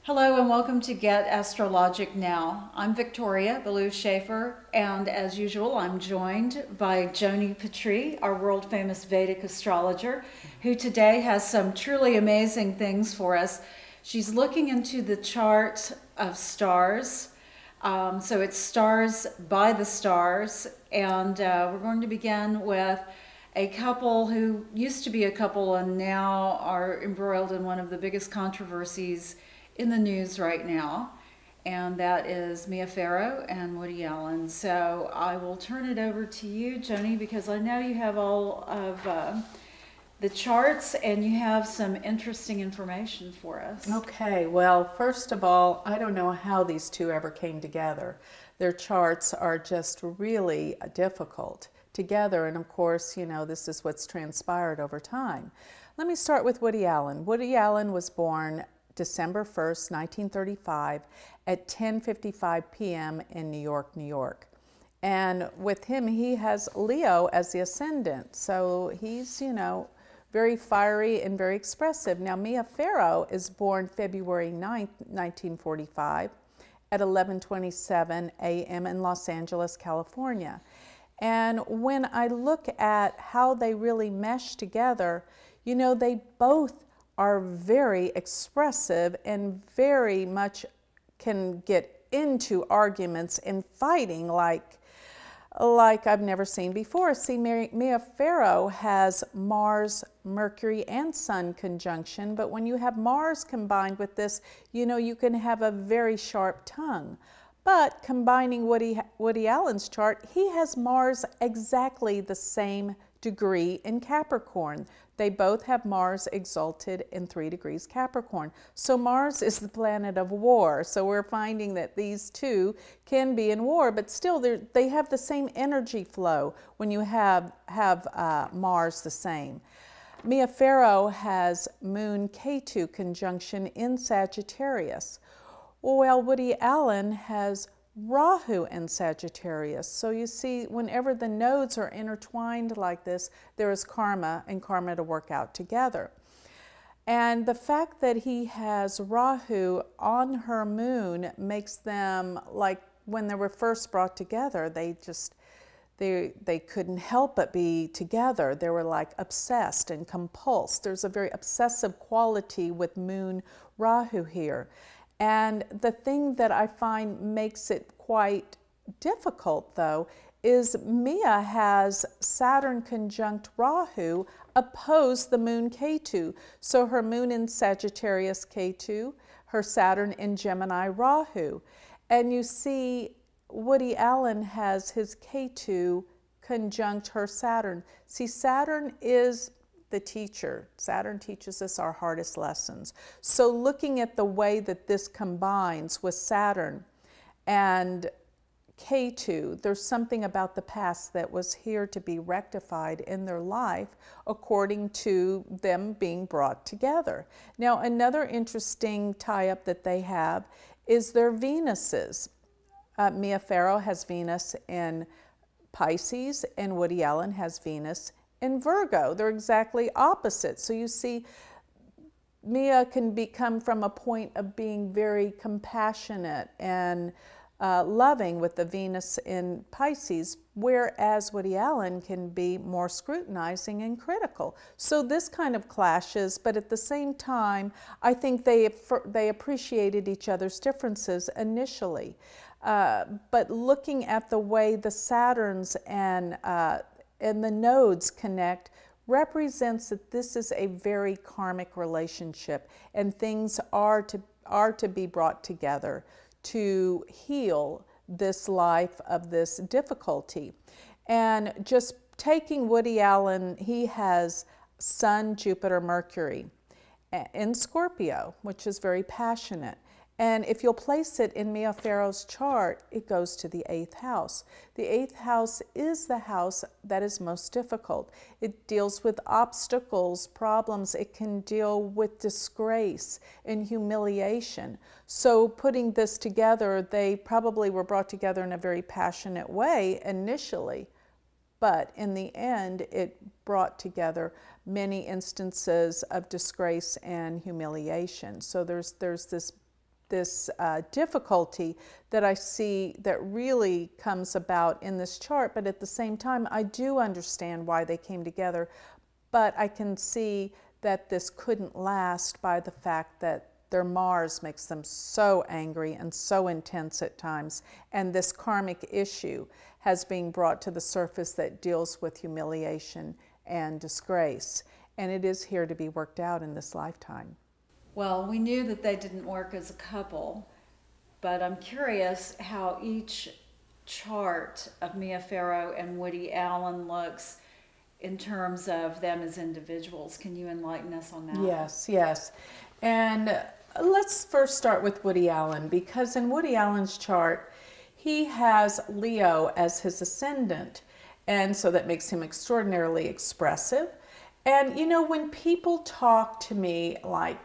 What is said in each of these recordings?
Hello and welcome to Get Astrologic Now. I'm Victoria Ballou Schaefer, and as usual, I'm joined by Joni Patry, our world famous Vedic astrologer, who today has some truly amazing things for us. She's looking into the chart of stars. So it's stars by the stars, and we're going to begin with a couple who used to be a couple and now are embroiled in one of the biggest controversies in the news right now, and that is Mia Farrow and Woody Allen. So I will turn it over to you, Joni, because I know you have all of the charts and you have some interesting information for us. Okay, well, first of all, I don't know how these two ever came together. Their charts are just really difficult together, and of course, you know, this is what's transpired over time. Let me start with Woody Allen. Woody Allen was born December 1st, 1935 at 10:55 p.m. in New York, New York. And with him, he has Leo as the ascendant. So he's, you know, very fiery and very expressive. Now, Mia Farrow is born February 9th, 1945 at 11:27 a.m. in Los Angeles, California. And when I look at how they really mesh together, you know, they both are very expressive and very much can get into arguments and fighting like I've never seen before. See, Mia Farrow has Mars, Mercury, and Sun conjunction, but when you have Mars combined with this, you know, you can have a very sharp tongue. But combining Woody Allen's chart, he has Mars exactly the same degree in Capricorn. They both have Mars exalted in 3 degrees Capricorn. So Mars is the planet of war. So we're finding that these two can be in war, but still they have the same energy flow when you have Mars the same. Mia Farrow has Moon Ketu conjunction in Sagittarius. Well, Woody Allen has Rahu in Sagittarius. So you see, whenever the nodes are intertwined like this, there is karma and karma to work out together. And the fact that he has Rahu on her moon makes them, like when they were first brought together, they couldn't help but be together. They were like obsessed and compulsed. There's a very obsessive quality with Moon Rahu here. And the thing that I find makes it quite difficult, though, is Mia has Saturn conjunct Rahu opposed the Moon Ketu. So her Moon in Sagittarius Ketu, her Saturn in Gemini Rahu. And you see Woody Allen has his Ketu conjunct her Saturn. See, Saturn is the teacher. Saturn teaches us our hardest lessons. So looking at the way that this combines with Saturn and Ketu, there's something about the past that was here to be rectified in their life according to them being brought together. Now, another interesting tie-up that they have is their Venuses. Mia Farrow has Venus in Pisces and Woody Allen has Venus in Virgo. They're exactly opposite. So you see, Mia can come from a point of being very compassionate and loving with the Venus in Pisces, whereas Woody Allen can be more scrutinizing and critical. So this kind of clashes, but at the same time, I think they appreciated each other's differences initially. But looking at the way the Saturns and the nodes connect represents that this is a very karmic relationship, and things are to be brought together to heal this life of this difficulty. And just taking Woody Allen, he has Sun, Jupiter, Mercury in Scorpio, which is very passionate. And if you'll place it in Mia Farrow's chart, it goes to the 8th house. The 8th house is the house that is most difficult. It deals with obstacles, problems. It can deal with disgrace and humiliation. So putting this together, they probably were brought together in a very passionate way initially. But in the end, it brought together many instances of disgrace and humiliation. So there's this difficulty that I see that really comes about in this chart, but at the same time, I do understand why they came together, but I can see that this couldn't last by the fact that their Mars makes them so angry and so intense at times, and this karmic issue has been brought to the surface that deals with humiliation and disgrace, and it is here to be worked out in this lifetime. Well, we knew that they didn't work as a couple, but I'm curious how each chart of Mia Farrow and Woody Allen looks in terms of them as individuals. Can you enlighten us on that? Yes, yes. And let's first start with Woody Allen, because in Woody Allen's chart, he has Leo as his ascendant, and so that makes him extraordinarily expressive. And you know, when people talk to me, like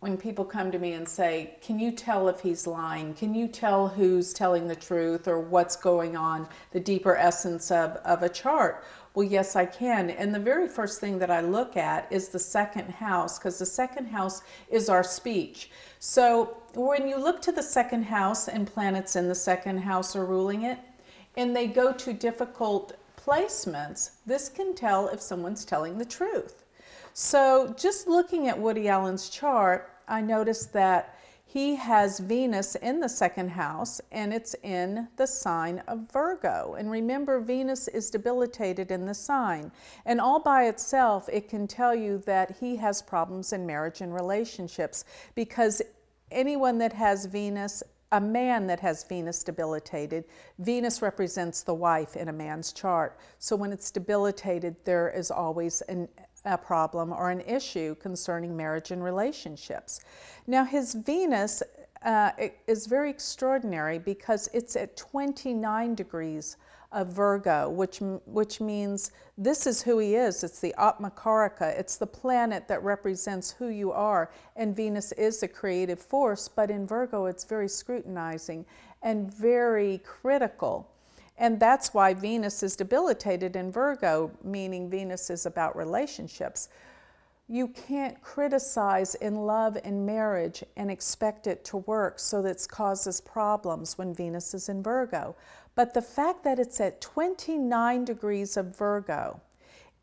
when people come to me and say, can you tell if he's lying? Can you tell who's telling the truth or what's going on, the deeper essence of a chart? Well, yes, I can. And the very first thing that I look at is the second house, because the second house is our speech. So when you look to the second house and planets in the second house are ruling it, and they go to difficult placements, this can tell if someone's telling the truth. So just looking at Woody Allen's chart, I noticed that he has Venus in the second house, and it's in the sign of Virgo. And remember, Venus is debilitated in the sign. And all by itself, it can tell you that he has problems in marriage and relationships, because anyone that has Venus, a man that has Venus debilitated, Venus represents the wife in a man's chart. So when it's debilitated, there is always a problem or an issue concerning marriage and relationships. Now his Venus is very extraordinary because it's at 29 degrees of Virgo, which means this is who he is. It's the Atmakaraka. It's the planet that represents who you are. And Venus is a creative force, but in Virgo it's very scrutinizing and very critical. And that's why Venus is debilitated in Virgo, meaning Venus is about relationships. You can't criticize in love and marriage and expect it to work, so that it causes problems when Venus is in Virgo. But the fact that it's at 29 degrees of Virgo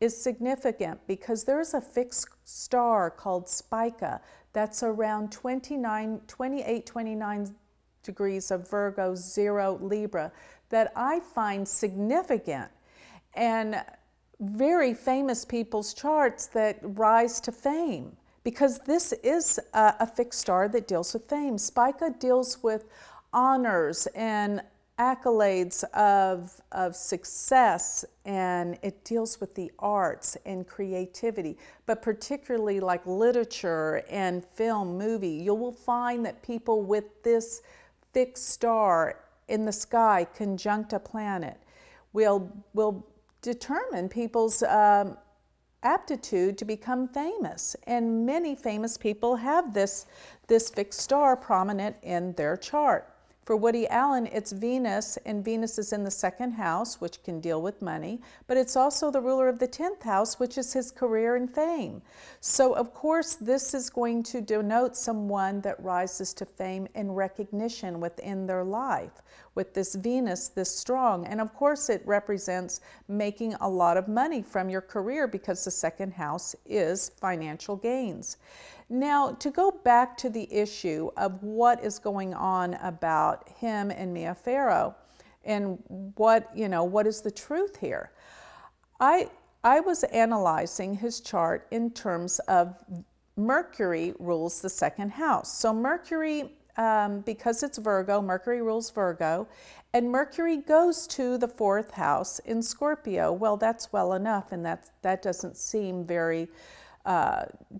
is significant, because there's a fixed star called Spica that's around 28, 29 degrees of Virgo, 0 Libra, that I find significant, and very famous people's charts that rise to fame, because this is a fixed star that deals with fame. Spica deals with honors and accolades of success, and it deals with the arts and creativity, but particularly like literature and film, movie. You will find that people with this fixed star in the sky conjunct a planet will determine people's aptitude to become famous. And many famous people have this fixed star prominent in their chart. For Woody Allen, it's Venus, and Venus is in the second house, which can deal with money, but it's also the ruler of the 10th house, which is his career and fame. So of course, this is going to denote someone that rises to fame and recognition within their life, with this Venus this strong. And of course, it represents making a lot of money from your career, because the second house is financial gains. Now, to go back to the issue of what is going on about him and Mia Farrow, and what is the truth here? I was analyzing his chart in terms of Mercury rules the second house. So Mercury, because it's Virgo, Mercury rules Virgo, and Mercury goes to the 4th house in Scorpio. Well, that's well enough, and that doesn't seem very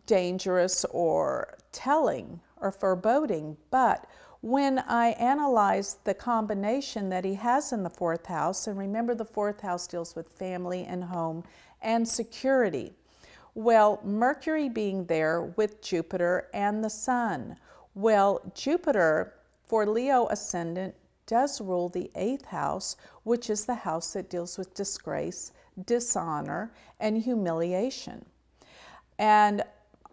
dangerous or telling or foreboding. But when I analyzed the combination that he has in the 4th house, and remember the 4th house deals with family and home and security. Well, Mercury being there with Jupiter and the Sun. Well, Jupiter for Leo ascendant does rule the 8th house, which is the house that deals with disgrace, dishonor, and humiliation. And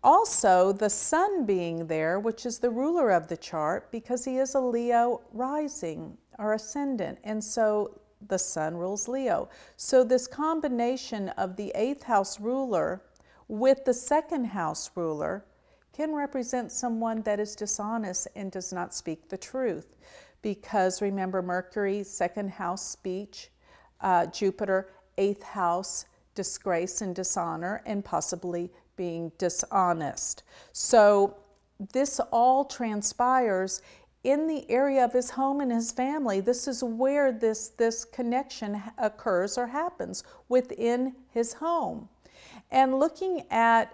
also the sun being there, which is the ruler of the chart, because he is a Leo rising or ascendant, and so the sun rules Leo. So this combination of the 8th house ruler with the 2nd house ruler can represent someone that is dishonest and does not speak the truth. Because remember, Mercury, 2nd house speech, Jupiter, 8th house, disgrace and dishonor, and possibly being dishonest. So this all transpires in the area of his home and his family. This is where this connection occurs or happens, within his home. And looking at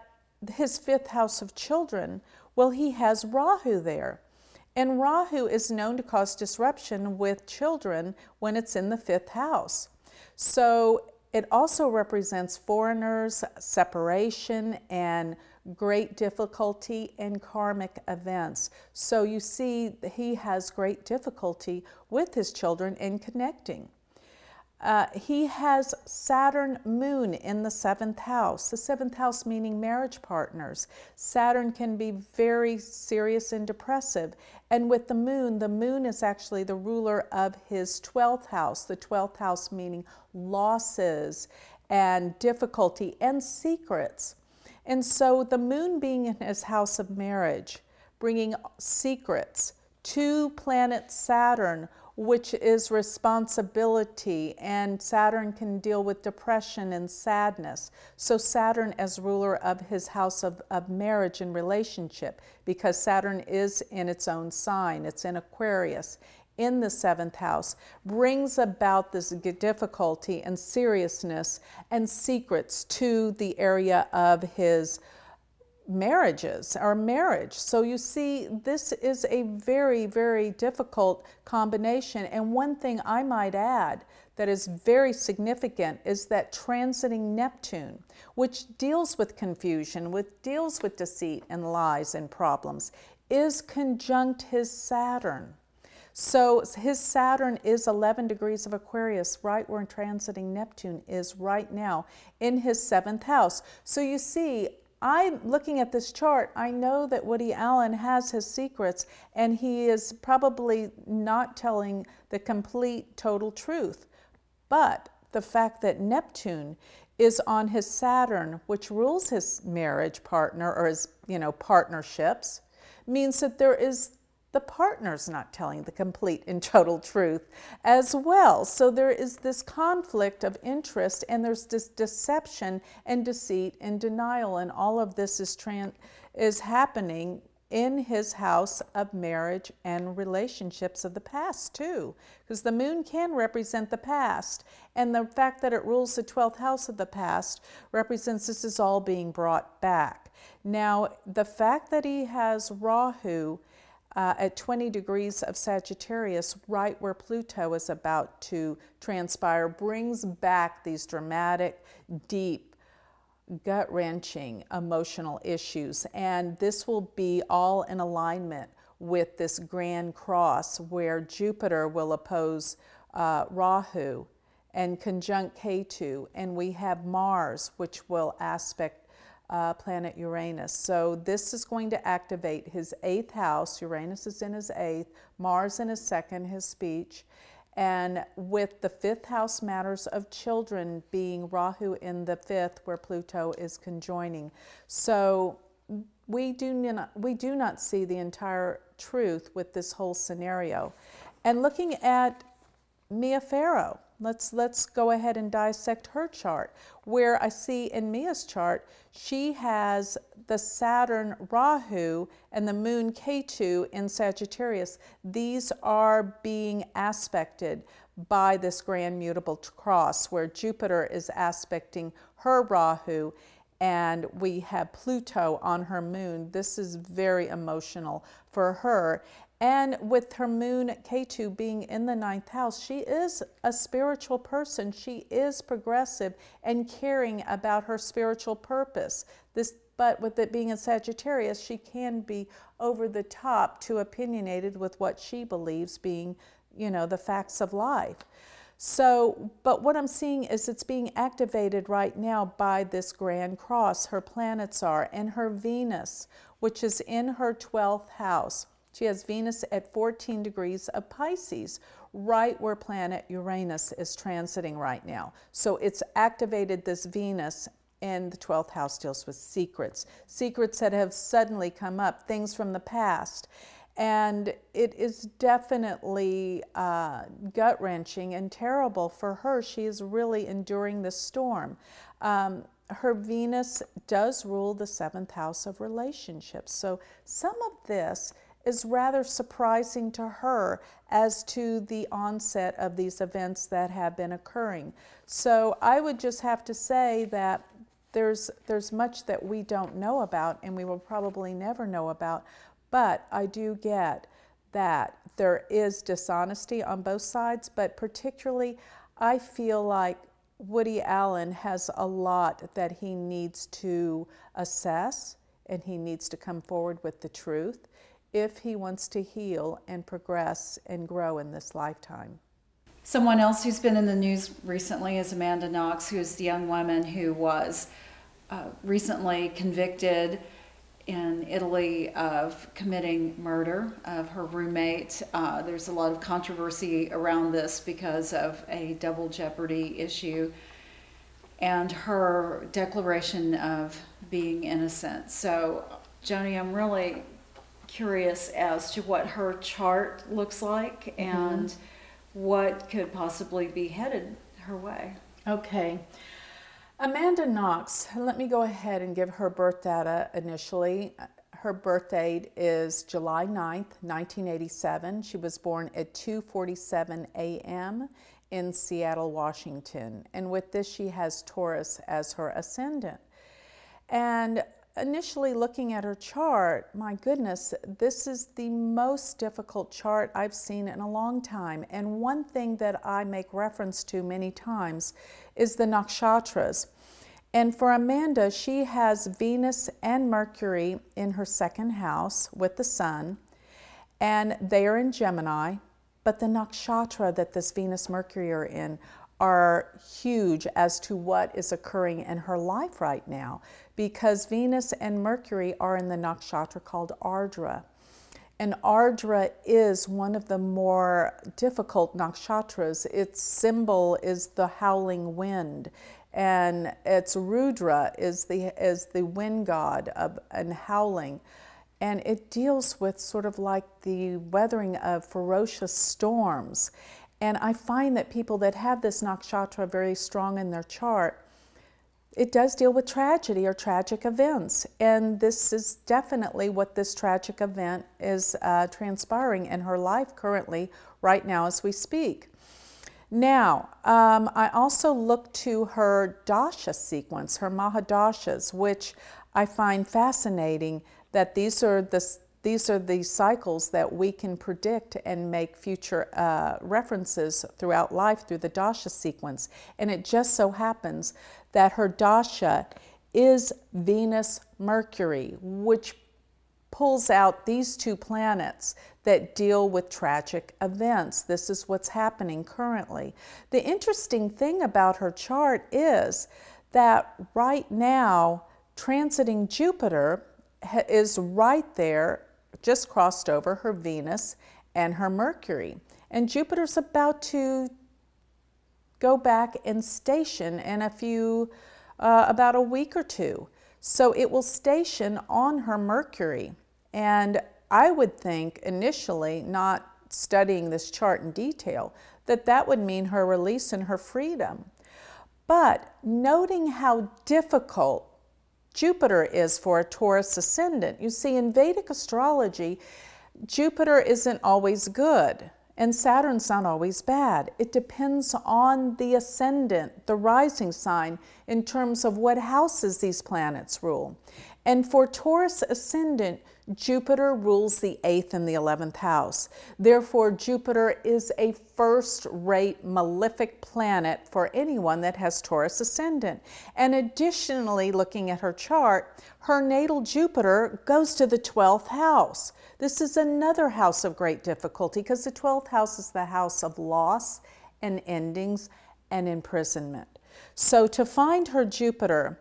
his 5th house of children, well, he has Rahu there. And Rahu is known to cause disruption with children when it's in the 5th house. So it also represents foreigners, separation, and great difficulty and karmic events. So you see, he has great difficulty with his children in connecting. He has Saturn moon in the 7th house. The 7th house meaning marriage partners. Saturn can be very serious and depressive. And with the moon is actually the ruler of his 12th house. The 12th house meaning losses and difficulty and secrets. And so the moon being in his house of marriage, bringing secrets to planet Saturn, which is responsibility, and Saturn can deal with depression and sadness. So Saturn as ruler of his house of marriage and relationship, because Saturn is in its own sign, it's in Aquarius, in the 7th house, brings about this difficulty and seriousness and secrets to the area of his marriages or marriage. So you see, this is a very, very difficult combination. And one thing I might add that is very significant is that transiting Neptune, which deals with confusion, which deals with deceit and lies and problems, is conjunct his Saturn. So his Saturn is 11 degrees of Aquarius, right where transiting Neptune is right now in his 7th house. So you see, I'm looking at this chart, I know that Woody Allen has his secrets, and he is probably not telling the complete, total truth. But the fact that Neptune is on his Saturn, which rules his marriage partner or his, partnerships, means that there is the partner's not telling the complete and total truth as well. So there is this conflict of interest, and there's this deception and deceit and denial, and all of this is happening in his house of marriage and relationships of the past too, because the moon can represent the past, and the fact that it rules the 12th house of the past represents this is all being brought back. Now, the fact that he has Rahu at 20 degrees of Sagittarius, right where Pluto is about to transpire, brings back these dramatic, deep, gut-wrenching emotional issues. And this will be all in alignment with this grand cross where Jupiter will oppose Rahu and conjunct Ketu, and we have Mars, which will aspect planet Uranus. So this is going to activate his 8th house. Uranus is in his 8th, Mars in his 2nd, his speech. And with the 5th house matters of children being Rahu in the 5th, where Pluto is conjoining. So we do not see the entire truth with this whole scenario. And looking at Mia Farrow, let's go ahead and dissect her chart, where I see in Mia's chart, she has the Saturn Rahu and the moon Ketu in Sagittarius. These are being aspected by this grand mutable cross, where Jupiter is aspecting her Rahu, and we have Pluto on her moon. This is very emotional for her. And with her moon Ketu being in the 9th house, she is a spiritual person. She is progressive and caring about her spiritual purpose. But with it being in Sagittarius, she can be over the top, too opinionated with what she believes being, the facts of life. So, but what I'm seeing is it's being activated right now by this grand cross. Her planets are, and her Venus, which is in her 12th house. She has Venus at 14 degrees of Pisces, right where planet Uranus is transiting right now. So it's activated this Venus, and the 12th house deals with secrets. Secrets that have suddenly come up, things from the past. And it is definitely gut-wrenching and terrible for her. She is really enduring this storm. Her Venus does rule the 7th house of relationships. So some of this is rather surprising to her as to the onset of these events that have been occurring. So I would just have to say that there's much that we don't know about, and we will probably never know about, but I do get that there is dishonesty on both sides, but particularly I feel like Woody Allen has a lot that he needs to assess, and he needs to come forward with the truth if he wants to heal and progress and grow in this lifetime. Someone else who's been in the news recently is Amanda Knox, who is the young woman who was recently convicted in Italy of committing murder of her roommate. There's a lot of controversy around this because of a double jeopardy issue and her declaration of being innocent. So, Joni, I'm really curious as to what her chart looks like and what could possibly be headed her way. Okay. Amanda Knox, let me go ahead and give her birth data initially. Her birth date is July 9th, 1987. She was born at 2:47 a.m. in Seattle, Washington. And with this, she has Taurus as her ascendant. And initially looking at her chart, my goodness, this is the most difficult chart I've seen in a long time. And one thing that I make reference to many times is the nakshatras. And for Amanda, she has Venus and Mercury in her 2nd house with the Sun, and they are in Gemini, but the nakshatra that this Venus-Mercury are in are huge as to what is occurring in her life right now, because Venus and Mercury are in the nakshatra called Ardra. And Ardra is one of the more difficult nakshatras. Its symbol is the howling wind, and its Rudra is the wind god and howling. And it deals with sort of like the weathering of ferocious storms. And I find that people that have this nakshatra very strong in their chart, it does deal with tragedy or tragic events. And this is definitely what this tragic event is transpiring in her life currently, right now as we speak. Now, I also look to her dasha sequence, her mahadashas, which I find fascinating that these are the cycles that we can predict and make future references throughout life through the dasha sequence. And it just so happens that her dasha is Venus-Mercury, which pulls out these two planets that deal with tragic events. This is what's happening currently. The interesting thing about her chart is that right now, transiting Jupiter is right there, just crossed over her Venus and her Mercury. And Jupiter's about to go back and station in about a week or two. So it will station on her Mercury. And I would think initially, not studying this chart in detail, that that would mean her release and her freedom. But noting how difficult Jupiter is for a Taurus ascendant. You see, in Vedic astrology, Jupiter isn't always good, and Saturn's not always bad. It depends on the ascendant, the rising sign, in terms of what houses these planets rule. And for Taurus ascendant, Jupiter rules the 8th and the 11th house. Therefore, Jupiter is a first-rate malefic planet for anyone that has Taurus ascendant. And additionally, looking at her chart, her natal Jupiter goes to the 12th house. This is another house of great difficulty because the 12th house is the house of loss and endings and imprisonment. So to find her Jupiter,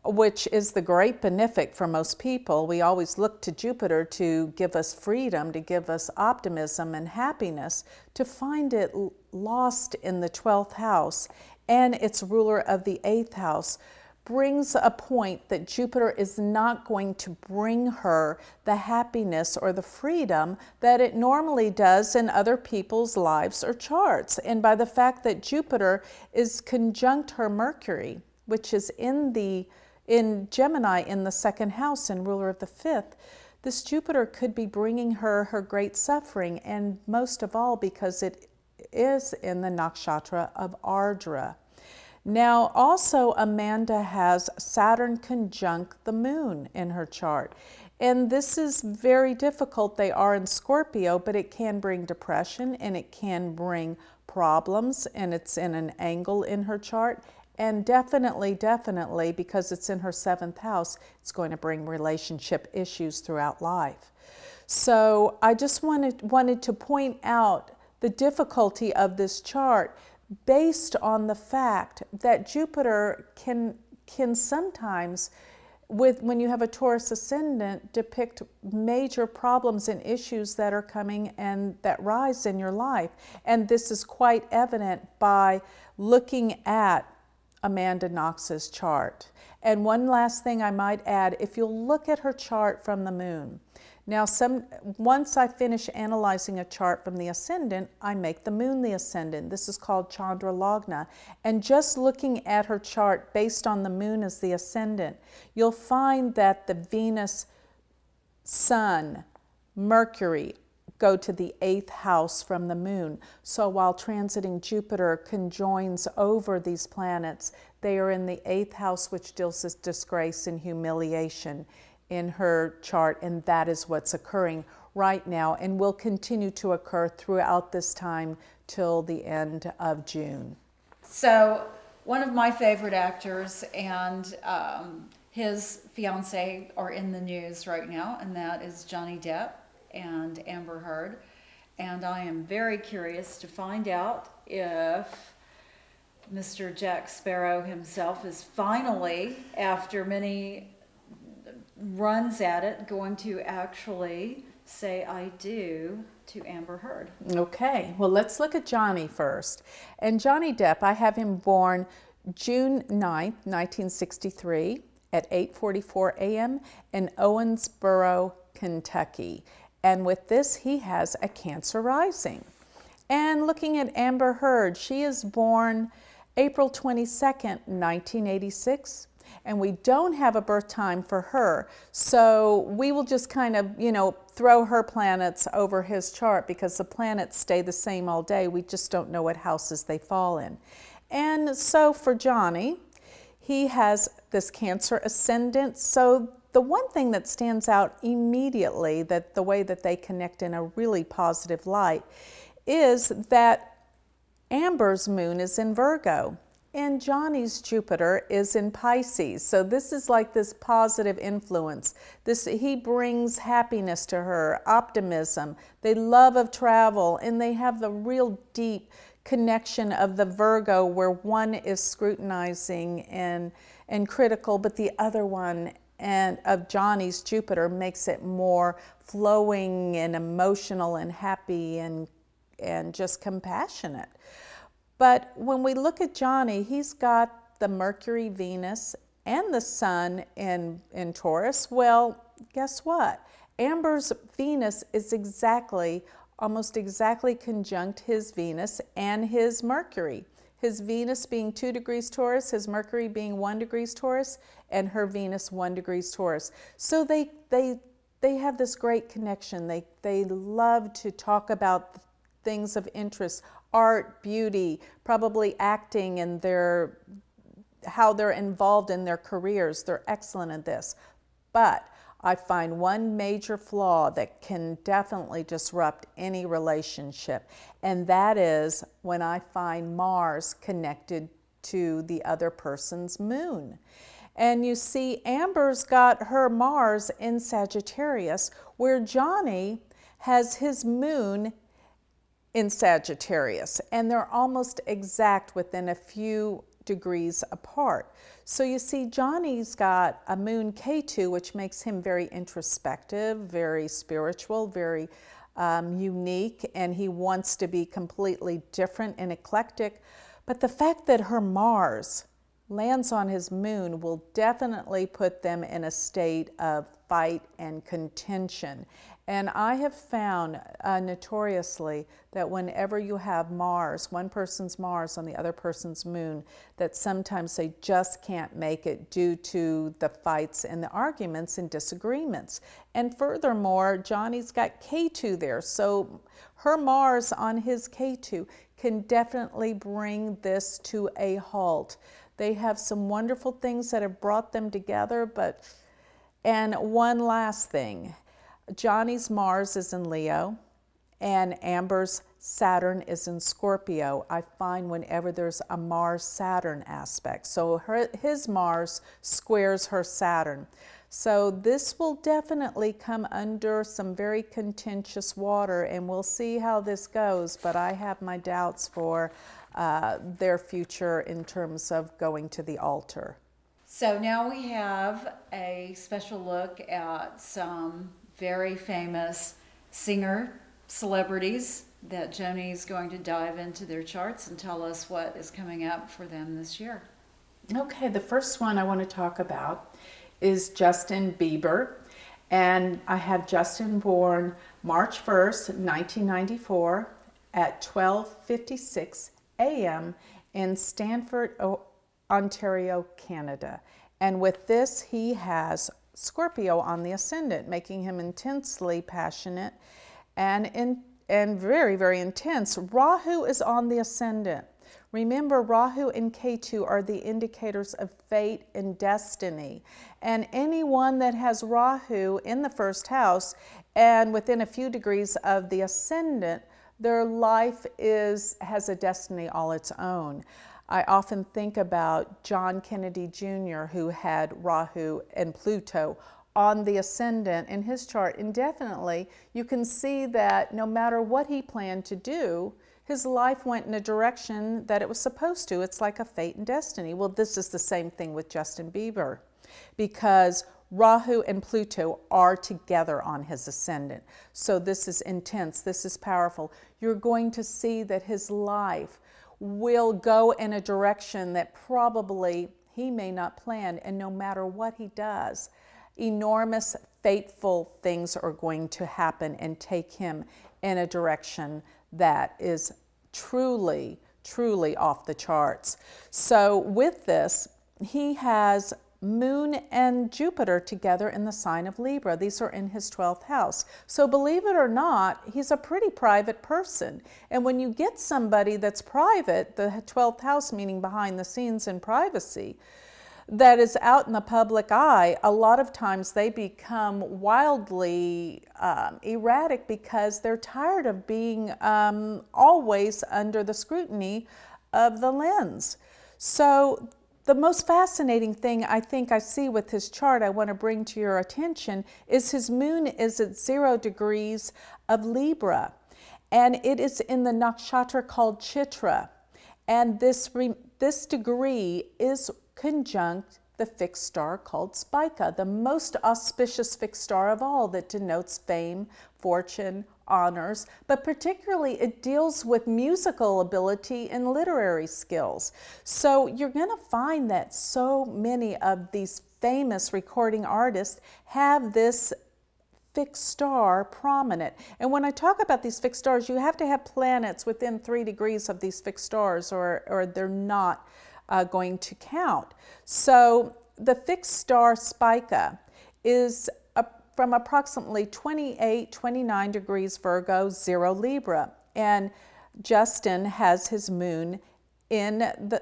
which is the great benefic for most people, we always look to Jupiter to give us freedom, to give us optimism and happiness, to find it lost in the 12th house and its ruler of the 8th house brings a point that Jupiter is not going to bring her the happiness or the freedom that it normally does in other people's lives or charts. And by the fact that Jupiter is conjunct her Mercury, which is in Gemini in the 2nd house and ruler of the 5th, this Jupiter could be bringing her great suffering, and most of all because it is in the nakshatra of Ardra. Now, also, Amanda has Saturn conjunct the moon in her chart. And this is very difficult. They are in Scorpio, but it can bring depression and it can bring problems, and it's in an angle in her chart. And definitely, because it's in her 7th house, it's going to bring relationship issues throughout life. So I just wanted to point out the difficulty of this chart based on the fact that Jupiter can sometimes, when you have a Taurus ascendant, depict major problems and issues that are coming and that rise in your life. And this is quite evident by looking at Amanda Knox's chart. And one last thing I might add, if you'll look at her chart from the moon. Now, once I finish analyzing a chart from the ascendant, I make the moon the ascendant. This is called Chandra Lagna. And just looking at her chart based on the moon as the ascendant, you'll find that the Venus, Sun, Mercury go to the 8th house from the moon. So while transiting Jupiter conjoins over these planets, they are in the 8th house, which deals with disgrace and humiliation in her chart, and that is what's occurring right now and will continue to occur throughout this time till the end of June. So one of my favorite actors and his fiance are in the news right now, and that is Johnny Depp and Amber Heard. And I am very curious to find out if Mr. Jack Sparrow himself is finally, after many runs at it, going to actually say I do to Amber Heard. Okay, well, let's look at Johnny first. And Johnny Depp, I have him born June 9th, 1963 at 8:44 a.m. in Owensboro, Kentucky. And with this, he has a Cancer rising. And looking at Amber Heard, she is born April 22nd, 1986. And we don't have a birth time for her. So we will just kind of, throw her planets over his chart because the planets stay the same all day. We just don't know what houses they fall in. And so for Johnny, he has this Cancer ascendant. So the one thing that stands out immediately, that the way that they connect in a really positive light, is that Amber's moon is in Virgo. And Johnny's Jupiter is in Pisces. So this is like this positive influence. He brings happiness to her, optimism. They love of travel, and they have the real deep connection of the Virgo where one is scrutinizing and critical, but the other one and of Johnny's Jupiter makes it more flowing and emotional and happy and just compassionate. But when we look at Johnny, he's got the Mercury, Venus, and the Sun in Taurus. Well, guess what? Amber's Venus is almost exactly conjunct his Venus and his Mercury. His Venus being 2 degrees Taurus, his Mercury being 1 degree Taurus, and her Venus 1 degree Taurus. So they have this great connection. They love to talk about things of interest, art, beauty, probably acting, and how they're involved in their careers. They're excellent at this. But I find one major flaw that can definitely disrupt any relationship, and that is when I find Mars connected to the other person's moon. And you see, Amber's got her Mars in Sagittarius, where Johnny has his moon in Sagittarius, and they're almost exact within a few degrees apart. So you see, Johnny's got a moon K2, which makes him very introspective, very spiritual, very unique, and he wants to be completely different and eclectic. But the fact that her Mars lands on his moon will definitely put them in a state of fight and contention. And I have found notoriously that whenever you have Mars, one person's Mars on the other person's moon, that sometimes they just can't make it due to the fights and the arguments and disagreements. And furthermore, Johnny's got K2 there, so her Mars on his K2 can definitely bring this to a halt. They have some wonderful things that have brought them together, and one last thing. Johnny's Mars is in Leo, and Amber's Saturn is in Scorpio. I find whenever there's a Mars-Saturn aspect. So his Mars squares her Saturn. So this will definitely come under some very contentious water, and we'll see how this goes, but I have my doubts for their future in terms of going to the altar. So now we have a special look at some very famous singer celebrities that Joni's going to dive into their charts and tell us what is coming up for them this year. Okay, the first one I want to talk about is Justin Bieber. And I have Justin born March 1st, 1994 at 12:56 a.m. in Stanford, Ontario, Canada. And with this, he has Scorpio on the ascendant, making him intensely passionate and very, very intense. Rahu is on the ascendant. Remember, Rahu and Ketu are the indicators of fate and destiny. And anyone that has Rahu in the first house and within a few degrees of the ascendant, their life has a destiny all its own. I often think about John Kennedy Jr., who had Rahu and Pluto on the ascendant in his chart indefinitely. You can see that no matter what he planned to do, his life went in a direction that it was supposed to. It's like a fate and destiny. Well, this is the same thing with Justin Bieber, because Rahu and Pluto are together on his ascendant. So this is intense. This is powerful. You're going to see that his life will go in a direction that probably he may not plan, and no matter what he does, enormous fateful things are going to happen and take him in a direction that is truly, truly off the charts. So with this, he has Moon and Jupiter together in the sign of Libra. These are in his 12th house. So believe it or not, he's a pretty private person. And when you get somebody that's private, the 12th house meaning behind the scenes and privacy, that is out in the public eye, a lot of times they become wildly erratic because they're tired of being always under the scrutiny of the lens. So the most fascinating thing I think I see with his chart I want to bring to your attention is his moon is at 0 degrees of Libra, and it is in the nakshatra called Chitra, and this degree is conjunct the fixed star called Spica, the most auspicious fixed star of all that denotes fame, fortune, honors, but particularly it deals with musical ability and literary skills. So you're going to find that so many of these famous recording artists have this fixed star prominent. And when I talk about these fixed stars, you have to have planets within 3 degrees of these fixed stars or they're not going to count. So the fixed star Spica is from approximately 28, 29 degrees Virgo, 0 Libra. And Justin has his moon in the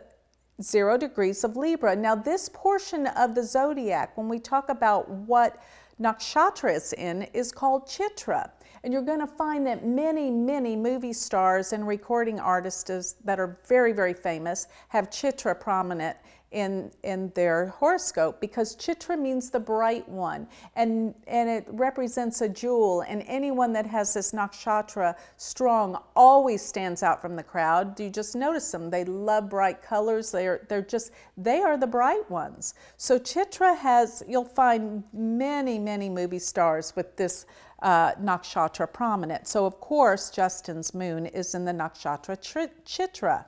0 degrees of Libra. Now this portion of the zodiac, when we talk about what nakshatra is in, is called Chitra. And you're going to find that many, many movie stars and recording artists that are very, very famous have Chitra prominent in their horoscope, because Chitra means the bright one, and it represents a jewel, and anyone that has this nakshatra strong always stands out from the crowd. You just notice them. They love bright colors. They are the bright ones. So Chitra has, you'll find many movie stars with this nakshatra prominent. So of course Justin's moon is in the nakshatra Chitra.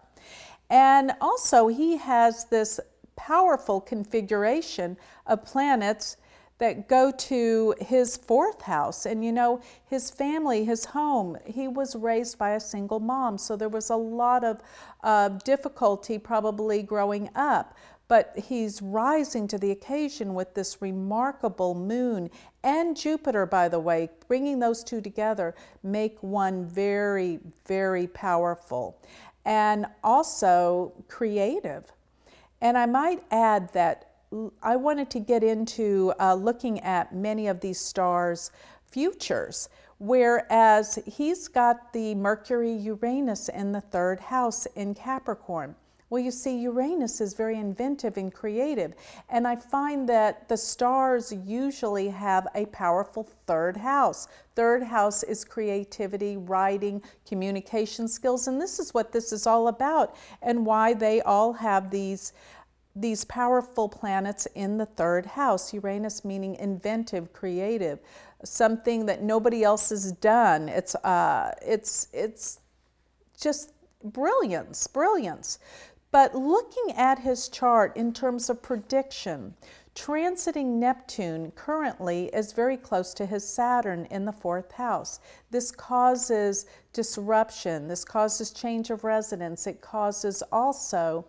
And also he has this powerful configuration of planets that go to his 4th house. And you know, his family, his home, he was raised by a single mom, so there was a lot of difficulty probably growing up. But he's rising to the occasion with this remarkable moon and Jupiter, by the way. Bringing those two together make one very, very powerful and also creative. And I might add that I wanted to get into looking at many of these stars' futures, whereas he's got the Mercury-Uranus in the 3rd house in Capricorn. Well, you see, Uranus is very inventive and creative, and I find that the stars usually have a powerful 3rd house. 3rd house is creativity, writing, communication skills, and this is what this is all about, and why they all have these powerful planets in the 3rd house. Uranus meaning inventive, creative, something that nobody else has done. It's just brilliance. But looking at his chart in terms of prediction, transiting Neptune currently is very close to his Saturn in the 4th house. This causes disruption. This causes change of residence. It causes also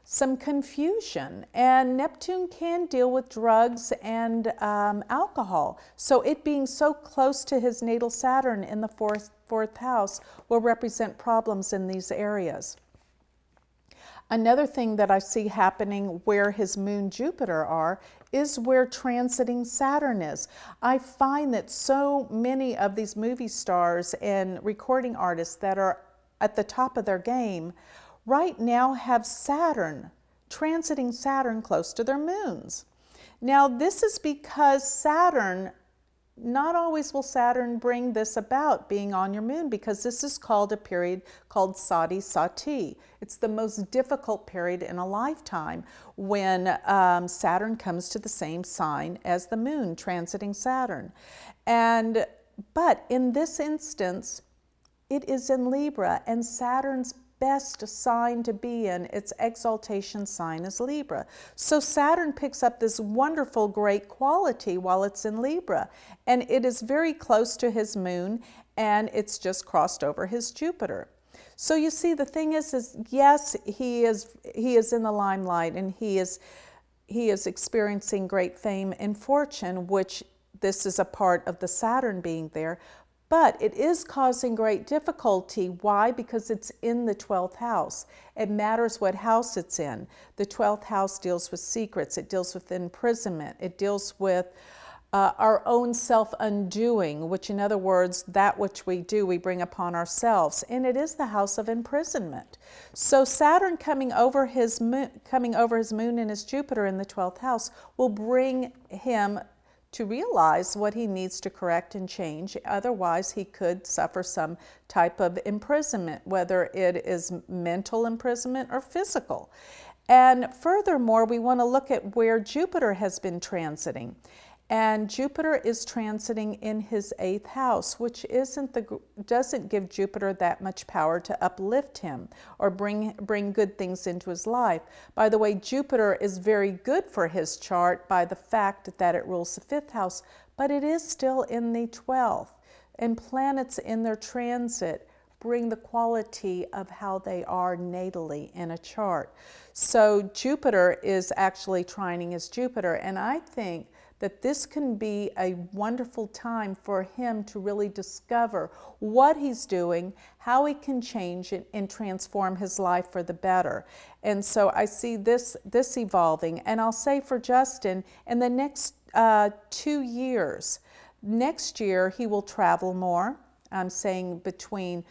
some confusion. And Neptune can deal with drugs and alcohol. So it being so close to his natal Saturn in the fourth house will represent problems in these areas. Another thing that I see happening where his moon Jupiter are is where transiting Saturn is. I find that so many of these movie stars and recording artists that are at the top of their game right now have Saturn, transiting Saturn close to their moons. Now this is because Saturn, not always will Saturn bring this about, being on your moon, because this is called a period called Sati Sati. It's the most difficult period in a lifetime when Saturn comes to the same sign as the moon, transiting Saturn. But in this instance, it is in Libra, and Saturn's best sign to be in, its exaltation sign is Libra. So Saturn picks up this wonderful, great quality while it's in Libra, and it is very close to his moon, and it's just crossed over his Jupiter. So you see, the thing is yes, he is in the limelight, and he is experiencing great fame and fortune, which this is a part of the Saturn being there. But it is causing great difficulty. Why? Because it's in the 12th house. It matters what house it's in. The 12th house deals with secrets. It deals with imprisonment. It deals with our own self-undoing, which, in other words, that which we do, we bring upon ourselves. And it is the house of imprisonment. So Saturn coming over his moon and his Jupiter in the 12th house will bring him to realize what he needs to correct and change. Otherwise, he could suffer some type of imprisonment, whether it is mental imprisonment or physical. And furthermore, we want to look at where Jupiter has been transiting. And Jupiter is transiting in his 8th house, which doesn't give Jupiter that much power to uplift him or bring good things into his life. By the way, Jupiter is very good for his chart by the fact that it rules the 5th house, but it is still in the 12th. And planets in their transit bring the quality of how they are natally in a chart. So Jupiter is actually trining his Jupiter, and I think that this can be a wonderful time for him to really discover what he's doing, how he can change it and transform his life for the better. And so I see this evolving. And I'll say for Justin, in the next 2 years, next year he will travel more. I'm saying between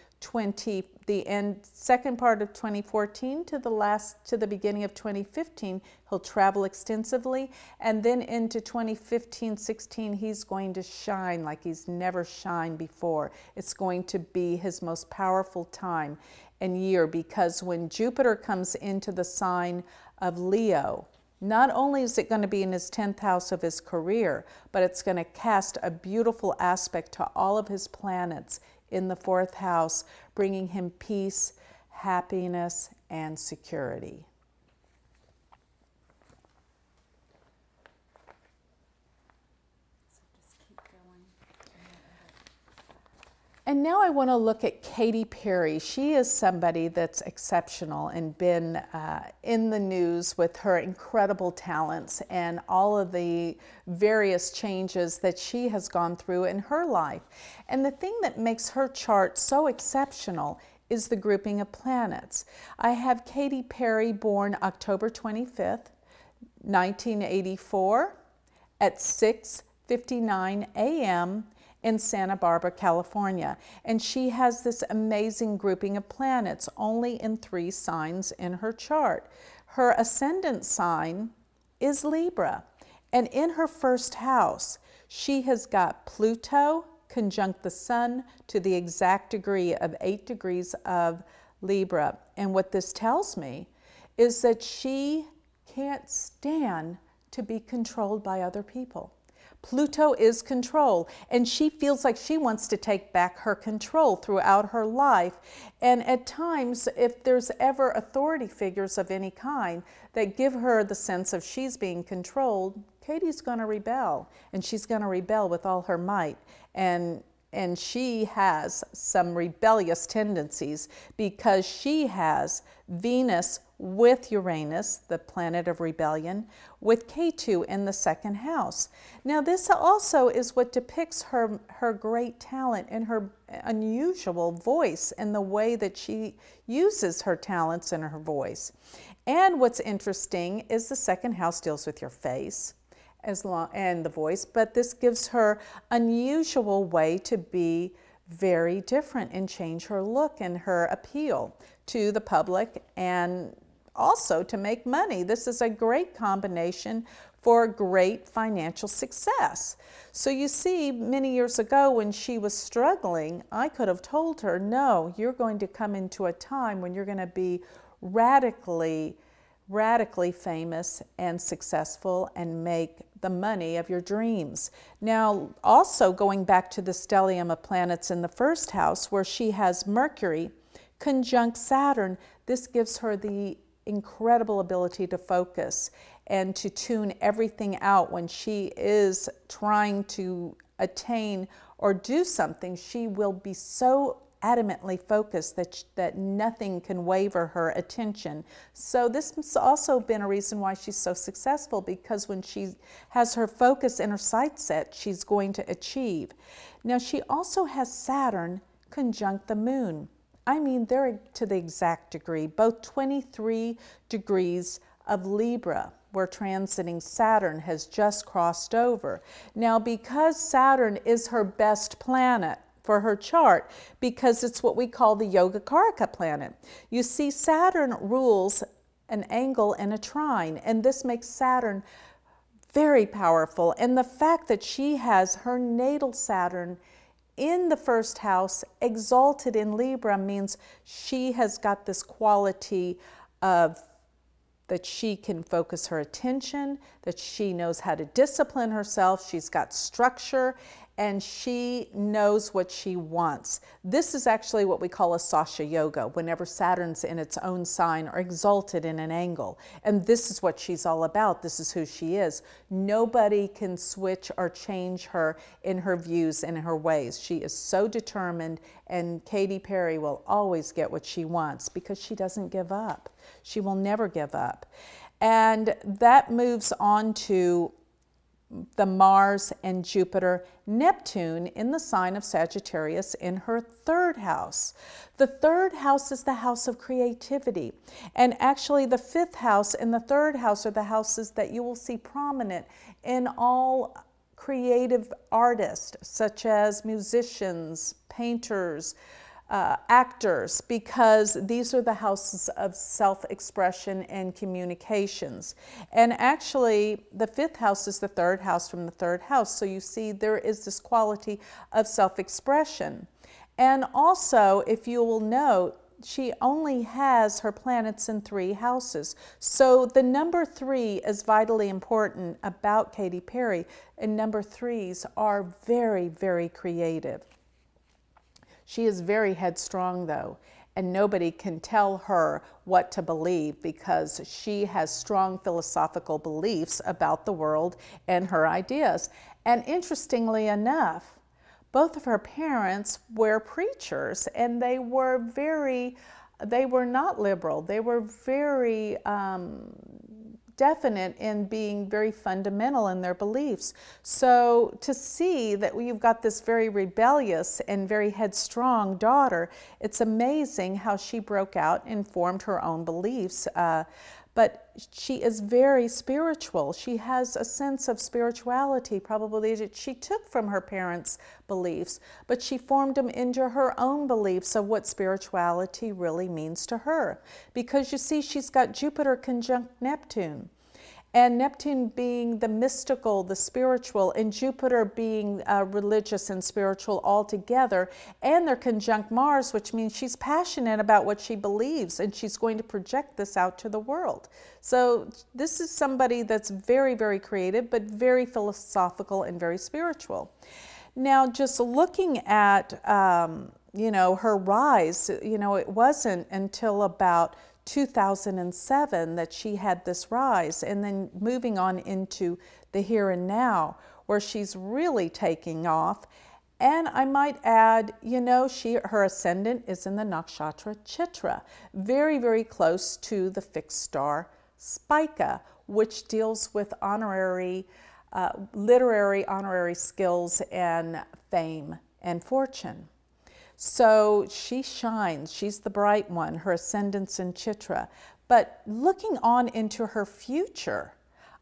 second part of 2014 to the beginning of 2015, he'll travel extensively, and then into 2015-16, he's going to shine like he's never shined before. It's going to be his most powerful time and year, because when Jupiter comes into the sign of Leo, not only is it going to be in his 10th house of his career, but it's going to cast a beautiful aspect to all of his planets in the 4th house, bringing him peace, happiness, and security. And now I want to look at Katy Perry. She is somebody that's exceptional and been in the news with her incredible talents and all of the various changes that she has gone through in her life. And the thing that makes her chart so exceptional is the grouping of planets. I have Katy Perry, born October 25th, 1984 at 6:59 a.m. in Santa Barbara, California. And she has this amazing grouping of planets, only in 3 signs in her chart. Her ascendant sign is Libra. And in her 1st house, she has got Pluto conjunct the Sun to the exact degree of 8 degrees of Libra. And what this tells me is that she can't stand to be controlled by other people. Pluto is control, and she feels like she wants to take back her control throughout her life. And at times, if there's ever authority figures of any kind that give her the sense of she's being controlled, Katy's going to rebel, and she's going to rebel with all her might. And she has some rebellious tendencies because she has Venus with Uranus, the planet of rebellion, with Ketu in the 2nd house. Now this also is what depicts her great talent and her unusual voice and the way that she uses her talents and her voice. And what's interesting is the 2nd house deals with your face and the voice, but this gives her unusual way to be very different and change her look and her appeal to the public and also to make money. This is a great combination for great financial success. So you see, many years ago when she was struggling, I could have told her, no, you're going to come into a time when you're going to be radically famous and successful and make the money of your dreams. Now, also going back to the stellium of planets in the 1st house, where she has Mercury conjunct Saturn, this gives her the incredible ability to focus and to tune everything out when she is trying to attain or do something. She will be so adamantly focused that nothing can waver her attention. So this has also been a reason why she's so successful, because when she has her focus and her sight set, she's going to achieve. Now she also has Saturn conjunct the Moon. I mean, they're to the exact degree, both 23 degrees of Libra, where transiting Saturn has just crossed over. Now, because Saturn is her best planet for her chart, because it's what we call the Yogacaraka planet. You see, Saturn rules an angle and a trine, and this makes Saturn very powerful. And the fact that she has her natal Saturn in the 1st house, exalted in Libra, means she has got this quality of that she can focus her attention, that she knows how to discipline herself, she's got structure, and she knows what she wants. This is actually what we call a Sasha Yoga, whenever Saturn's in its own sign or exalted in an angle. And this is what she's all about. This is who she is. Nobody can switch or change her in her views and in her ways. She is so determined, and Katy Perry will always get what she wants because she doesn't give up. She will never give up. And that moves on to the Mars and Jupiter, Neptune in the sign of Sagittarius in her 3rd house. The 3rd house is the house of creativity. And actually the 5th house and the 3rd house are the houses that you will see prominent in all creative artists, such as musicians, painters, actors, because these are the houses of self-expression and communications. And actually, the 5th house is the 3rd house from the 3rd house. So you see, there is this quality of self-expression. And also, if you will note, she only has her planets in 3 houses. So the number 3 is vitally important about Katy Perry, and number 3s are very, very creative. She is very headstrong, though, and nobody can tell her what to believe because she has strong philosophical beliefs about the world and her ideas. And interestingly enough, both of her parents were preachers, and they were not liberal. They were very definite in being very fundamental in their beliefs. So to see that you've got this very rebellious and very headstrong daughter, it's amazing how she broke out and formed her own beliefs. But she is very spiritual. She has a sense of spirituality, probably that she took from her parents' beliefs, but she formed them into her own beliefs of what spirituality really means to her. Because you see, she's got Jupiter conjunct Neptune. And Neptune being the mystical, the spiritual, and Jupiter being religious and spiritual all together. And they're conjunct Mars, which means she's passionate about what she believes, and she's going to project this out to the world. So this is somebody that's very, very creative, but very philosophical and very spiritual. Now, just looking at, you know, her rise, you know, it wasn't until about 2007 that she had this rise, and then moving on into the here and now where she's really taking off. And I might add, you know, her ascendant is in the nakshatra Chitra, very, very close to the fixed star Spica, which deals with honorary, literary honorary skills and fame and fortune. So she shines, she's the bright one, her ascendant's in Chitra. But looking on into her future,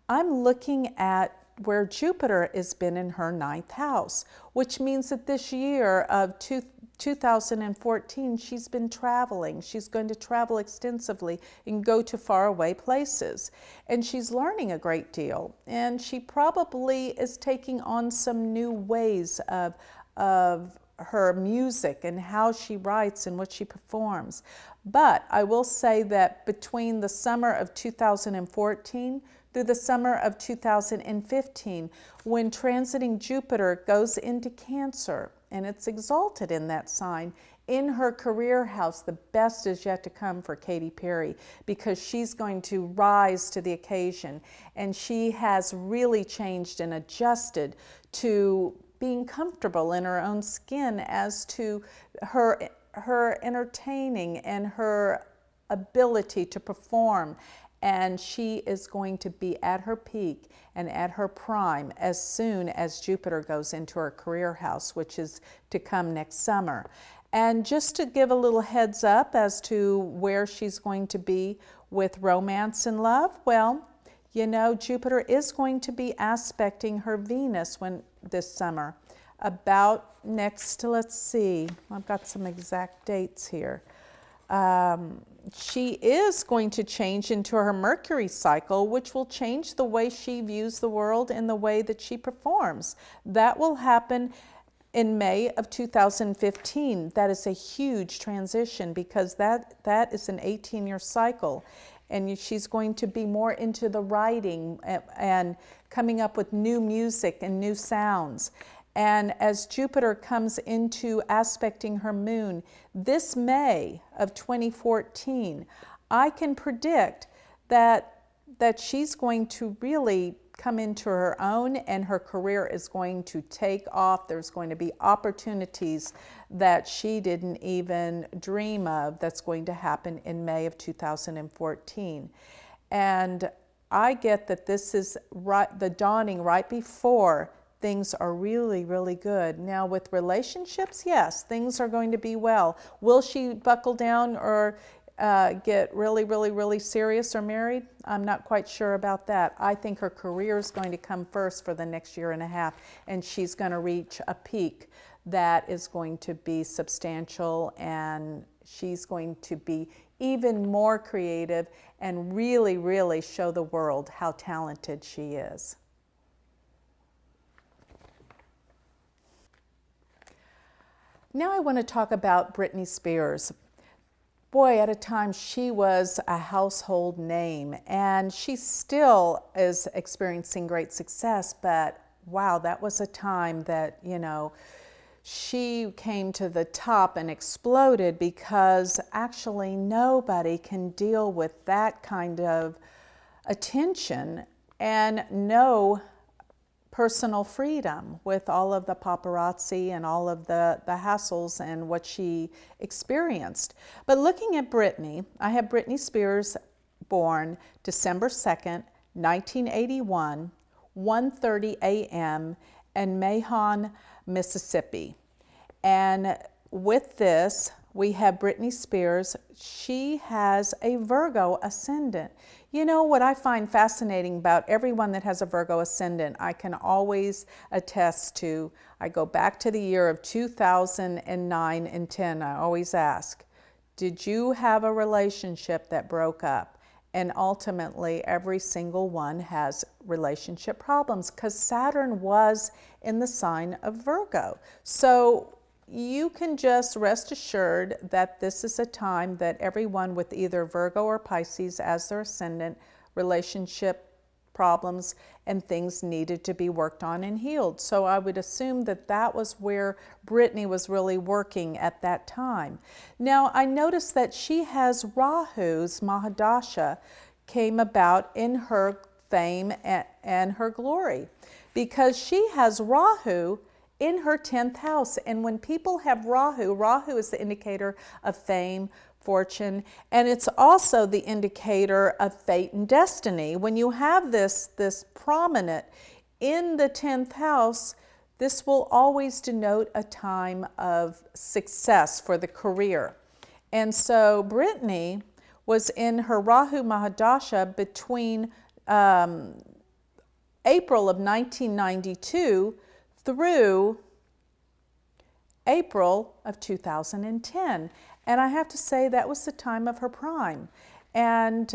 I'm looking at where Jupiter has been in her 9th house, which means that this year of 2014, she's been traveling. She's going to travel extensively and go to faraway places. And she's learning a great deal. And she probably is taking on some new ways of her music and how she writes and what she performs. But I will say that between the summer of 2014 through the summer of 2015, when transiting Jupiter goes into Cancer, and it's exalted in that sign, in her career house, the best is yet to come for Katy Perry, because she's going to rise to the occasion. And she has really changed and adjusted to being comfortable in her own skin as to her entertaining and her ability to perform. And she is going to be at her peak and at her prime as soon as Jupiter goes into her career house, which is to come next summer. And just to give a little heads up as to where she's going to be with romance and love, well, you know, Jupiter is going to be aspecting her Venus this summer. About next, let's see, I've got some exact dates here. She is going to change into her Mercury cycle, which will change the way she views the world and the way that she performs. That will happen in May of 2015. That is a huge transition because that is an 18-year cycle. And she's going to be more into the writing and coming up with new music and new sounds. And as Jupiter comes into aspecting her moon this May of 2014, I can predict that she's going to really come into her own, and her career is going to take off. There's going to be opportunities that she didn't even dream of that's going to happen in May of 2014. And I get that this is the dawning right before things are really, really good. Now with relationships, yes, things are going to be well. Will she buckle down or get really, really, really serious or married? I'm not quite sure about that. I think her career is going to come first for the next year and a half, and she's going to reach a peak that is going to be substantial, and she's going to be even more creative and really, really show the world how talented she is. Now I want to talk about Britney Spears. Boy, at a time she was a household name, and she still is experiencing great success, but wow, that was a time that, you know, she came to the top and exploded, because actually nobody can deal with that kind of attention and no personal freedom with all of the paparazzi and all of the hassles and what she experienced. But looking at Britney, I have Britney Spears, born December 2nd, 1981, 1:30 a.m. in Mahon, Mississippi. And with this, we have Britney Spears. She has a Virgo ascendant. You know what I find fascinating about everyone that has a Virgo ascendant, I can always attest to. I go back to the year of 2009 and 10. I always ask, did you have a relationship that broke up? And ultimately, every single one has relationship problems, because Saturn was in the sign of Virgo. So you can just rest assured that this is a time that everyone with either Virgo or Pisces as their ascendant, relationship problems and things needed to be worked on and healed. So I would assume that that was where Britney was really working at that time. Now I noticed that she has Rahu's Mahadasha came about in her fame and her glory, because she has Rahu in her 10th house. And when people have Rahu, Rahu is the indicator of fame, fortune, and it's also the indicator of fate and destiny. When you have this prominent in the 10th house, this will always denote a time of success for the career. And so Britney was in her Rahu Mahadasha between April of 1992 through April of 2010. And I have to say that was the time of her prime. And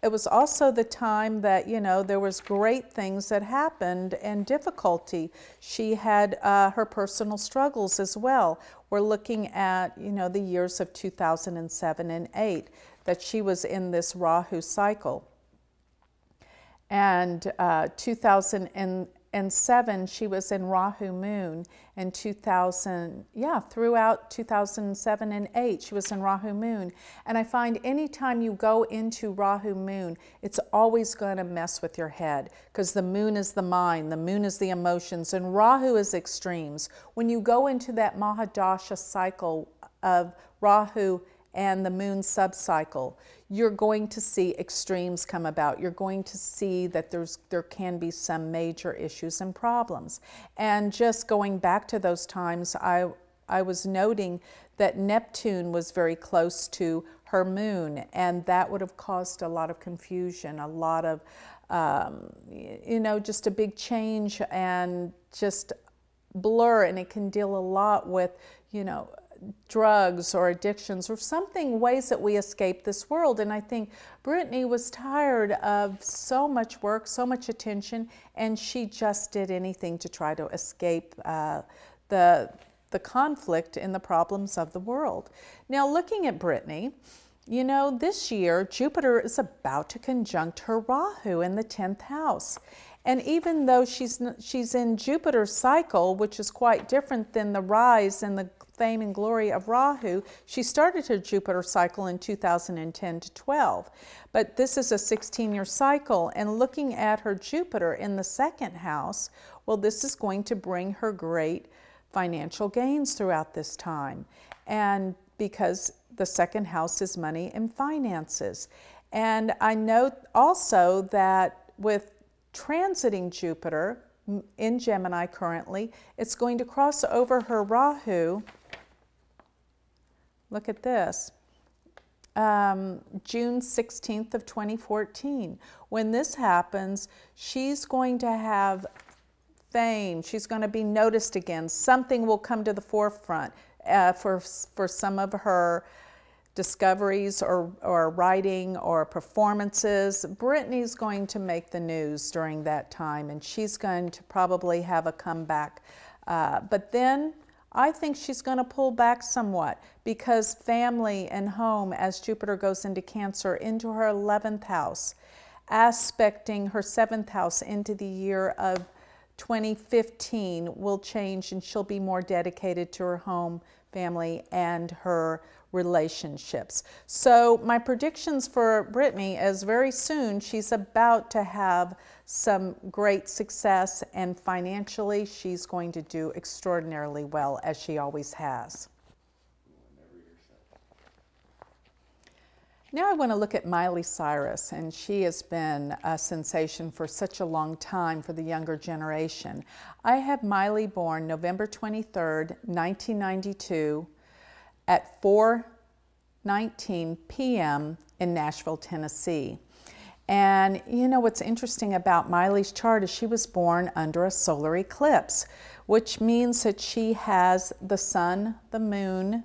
it was also the time that, you know, there was great things that happened and difficulty. She had her personal struggles as well. We're looking at, you know, the years of 2007 and 8 that she was in this Rahu cycle. And 2007, she was in Rahu Moon, and throughout 2007 and 8, she was in Rahu Moon. And I find anytime you go into Rahu Moon, it's always going to mess with your head, because the moon is the mind, the moon is the emotions, and Rahu is extremes. When you go into that Mahadasha cycle of Rahu and the moon subcycle, you're going to see extremes come about. You're going to see that there can be some major issues and problems. And just going back to those times, I was noting that Neptune was very close to her moon, and that would have caused a lot of confusion, a lot of, you know, just a big change and just blur, and it can deal a lot with, you know, drugs or addictions or something, ways that we escape this world. And I think Britney was tired of so much work, so much attention, and she just did anything to try to escape the conflict and the problems of the world. Now, looking at Britney, you know, this year Jupiter is about to conjunct her Rahu in the 10th house. And even though she's in Jupiter's cycle, which is quite different than the rise and the fame and glory of Rahu, she started her Jupiter cycle in 2010 to 12. But this is a 16-year cycle, and looking at her Jupiter in the 2nd house, well, this is going to bring her great financial gains throughout this time. And because the 2nd house is money and finances. And I note also that with transiting Jupiter in Gemini currently, it's going to cross over her Rahu. Look at this. June 16th of 2014. When this happens, she's going to have fame. She's going to be noticed again. Something will come to the forefront for some of her discoveries or writing or performances. Britney's going to make the news during that time, and she's going to probably have a comeback. But then I think she's going to pull back somewhat, because family and home, as Jupiter goes into Cancer, into her 11th house, aspecting her 7th house into the year of 2015, will change, and she'll be more dedicated to her home, family, and her relationships. So my predictions for Britney is very soon she's about to have some great success, and financially she's going to do extraordinarily well, as she always has. Now I want to look at Miley Cyrus, and she has been a sensation for such a long time for the younger generation. I have Miley born November 23rd, 1992 at 4:19 p.m. in Nashville, Tennessee. And you know what's interesting about Miley's chart is she was born under a solar eclipse, which means that she has the sun, the moon,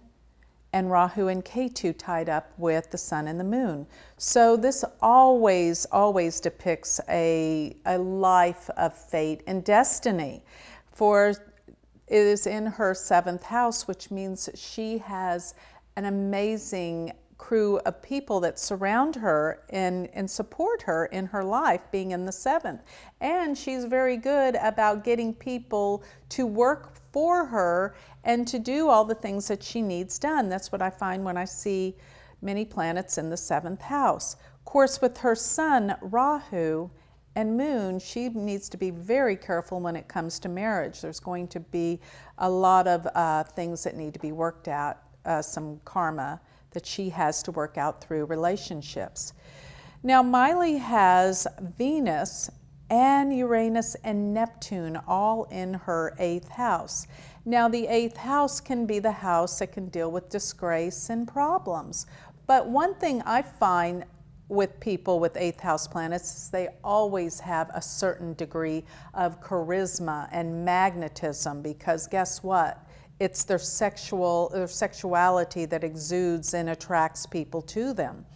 and Rahu and Ketu tied up with the sun and the moon. So this always depicts a life of fate and destiny. For it is in her 7th house, which means she has an amazing crew of people that surround her and support her in her life, being in the 7th. And she's very good about getting people to work for her and to do all the things that she needs done. That's what I find when I see many planets in the 7th house. Of course, with her sun, Rahu, and moon, she needs to be very careful when it comes to marriage. There's going to be a lot of things that need to be worked out, some karma that she has to work out through relationships. Now, Miley has Venus and Uranus and Neptune all in her 8th house. Now, the 8th house can be the house that can deal with disgrace and problems. But one thing I find with people with 8th house planets is they always have a certain degree of charisma and magnetism, because guess what? It's their sexuality that exudes and attracts people to them.